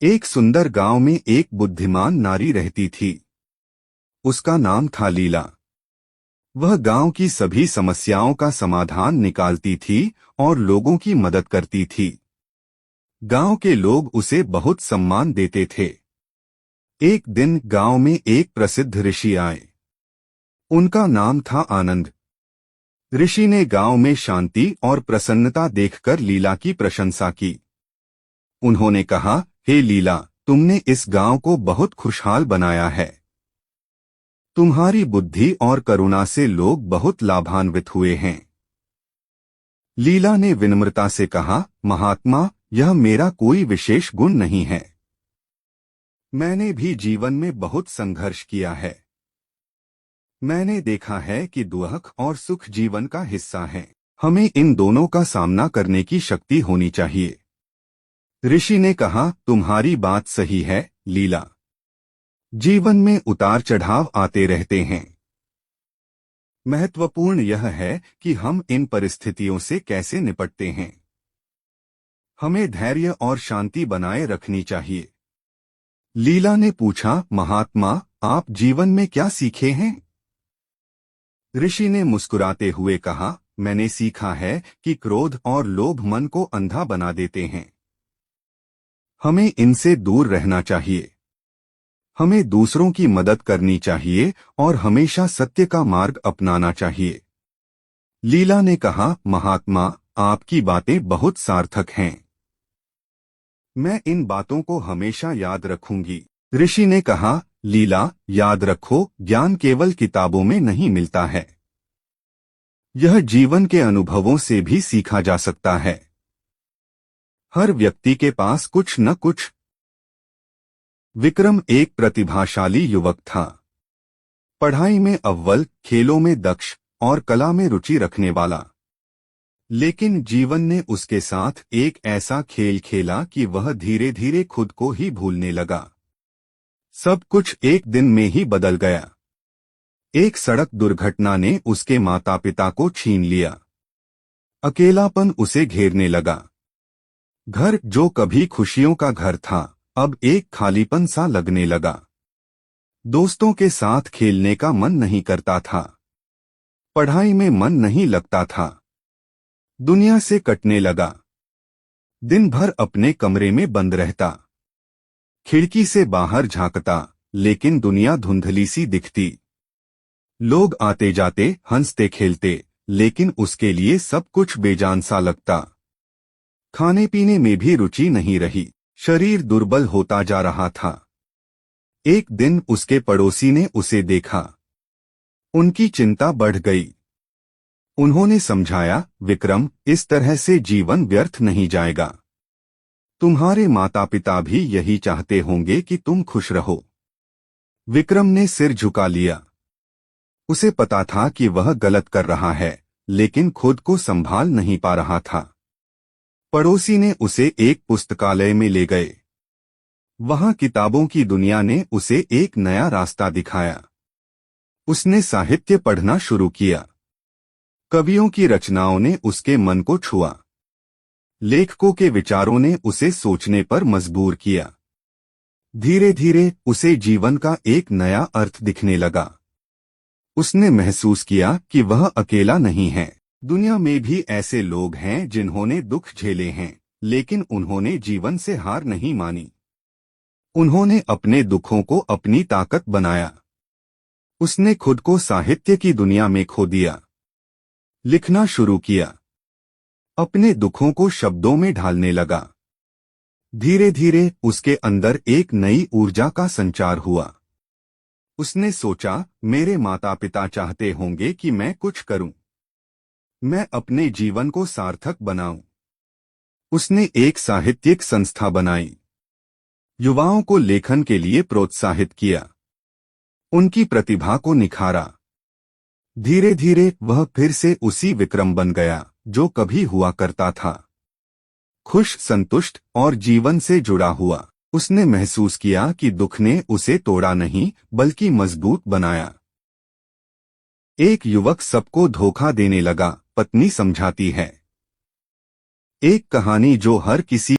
एक सुंदर गांव में एक बुद्धिमान नारी रहती थी। उसका नाम था लीला। वह गांव की सभी समस्याओं का समाधान निकालती थी और लोगों की मदद करती थी। गांव के लोग उसे बहुत सम्मान देते थे। एक दिन गांव में एक प्रसिद्ध ऋषि आए। उनका नाम था आनंद। ऋषि ने गांव में शांति और प्रसन्नता देखकर लीला की प्रशंसा की। उन्होंने कहा, हे लीला, तुमने इस गांव को बहुत खुशहाल बनाया है। तुम्हारी बुद्धि और करुणा से लोग बहुत लाभान्वित हुए हैं। लीला ने विनम्रता से कहा, महात्मा, यह मेरा कोई विशेष गुण नहीं है। मैंने भी जीवन में बहुत संघर्ष किया है। मैंने देखा है कि दुख और सुख जीवन का हिस्सा है। हमें इन दोनों का सामना करने की शक्ति होनी चाहिए। ऋषि ने कहा, तुम्हारी बात सही है लीला। जीवन में उतार चढ़ाव आते रहते हैं। महत्वपूर्ण यह है कि हम इन परिस्थितियों से कैसे निपटते हैं। हमें धैर्य और शांति बनाए रखनी चाहिए। लीला ने पूछा, महात्मा, आप जीवन में क्या सीखे हैं? ऋषि ने मुस्कुराते हुए कहा, मैंने सीखा है कि क्रोध और लोभ मन को अंधा बना देते हैं। हमें इनसे दूर रहना चाहिए। हमें दूसरों की मदद करनी चाहिए और हमेशा सत्य का मार्ग अपनाना चाहिए। लीला ने कहा, महात्मा, आपकी बातें बहुत सार्थक हैं। मैं इन बातों को हमेशा याद रखूंगी। ऋषि ने कहा, लीला, याद रखो, ज्ञान केवल किताबों में नहीं मिलता है। यह जीवन के अनुभवों से भी सीखा जा सकता है। हर व्यक्ति के पास कुछ न कुछ। विक्रम एक प्रतिभाशाली युवक था। पढ़ाई में अव्वल, खेलों में दक्ष और कला में रुचि रखने वाला। लेकिन जीवन ने उसके साथ एक ऐसा खेल खेला कि वह धीरे धीरे खुद को ही भूलने लगा। सब कुछ एक दिन में ही बदल गया। एक सड़क दुर्घटना ने उसके माता पिता को छीन लिया। अकेलापन उसे घेरने लगा। घर जो कभी खुशियों का घर था, अब एक खालीपन सा लगने लगा। दोस्तों के साथ खेलने का मन नहीं करता था। पढ़ाई में मन नहीं लगता था। दुनिया से कटने लगा। दिन भर अपने कमरे में बंद रहता। खिड़की से बाहर झांकता, लेकिन दुनिया धुंधली सी दिखती। लोग आते जाते, हंसते खेलते, लेकिन उसके लिए सब कुछ बेजान सा लगता। खाने पीने में भी रुचि नहीं रही। शरीर दुर्बल होता जा रहा था। एक दिन उसके पड़ोसी ने उसे देखा। उनकी चिंता बढ़ गई। उन्होंने समझाया, विक्रम, इस तरह से जीवन व्यर्थ नहीं जाएगा। तुम्हारे माता पिता भी यही चाहते होंगे कि तुम खुश रहो। विक्रम ने सिर झुका लिया। उसे पता था कि वह गलत कर रहा है, लेकिन खुद को संभाल नहीं पा रहा था। पड़ोसी ने उसे एक पुस्तकालय में ले गए। वहां किताबों की दुनिया ने उसे एक नया रास्ता दिखाया। उसने साहित्य पढ़ना शुरू किया। कवियों की रचनाओं ने उसके मन को छुआ। लेखकों के विचारों ने उसे सोचने पर मजबूर किया। धीरे धीरे उसे जीवन का एक नया अर्थ दिखने लगा। उसने महसूस किया कि वह अकेला नहीं है। दुनिया में भी ऐसे लोग हैं जिन्होंने दुख झेले हैं, लेकिन उन्होंने जीवन से हार नहीं मानी। उन्होंने अपने दुखों को अपनी ताकत बनाया। उसने खुद को साहित्य की दुनिया में खो दिया। लिखना शुरू किया। अपने दुखों को शब्दों में ढालने लगा। धीरे धीरे उसके अंदर एक नई ऊर्जा का संचार हुआ। उसने सोचा, मेरे माता पिता चाहते होंगे कि मैं कुछ करूं। मैं अपने जीवन को सार्थक बनाऊं। उसने एक साहित्यिक संस्था बनाई। युवाओं को लेखन के लिए प्रोत्साहित किया। उनकी प्रतिभा को निखारा। धीरे धीरे वह फिर से उसी विक्रम बन गया जो कभी हुआ करता था। खुश, संतुष्ट और जीवन से जुड़ा हुआ। उसने महसूस किया कि दुख ने उसे तोड़ा नहीं, बल्कि मजबूत बनाया। एक युवक सबको धोखा देने लगा, पत्नी समझाती है। एक कहानी जो हर किसी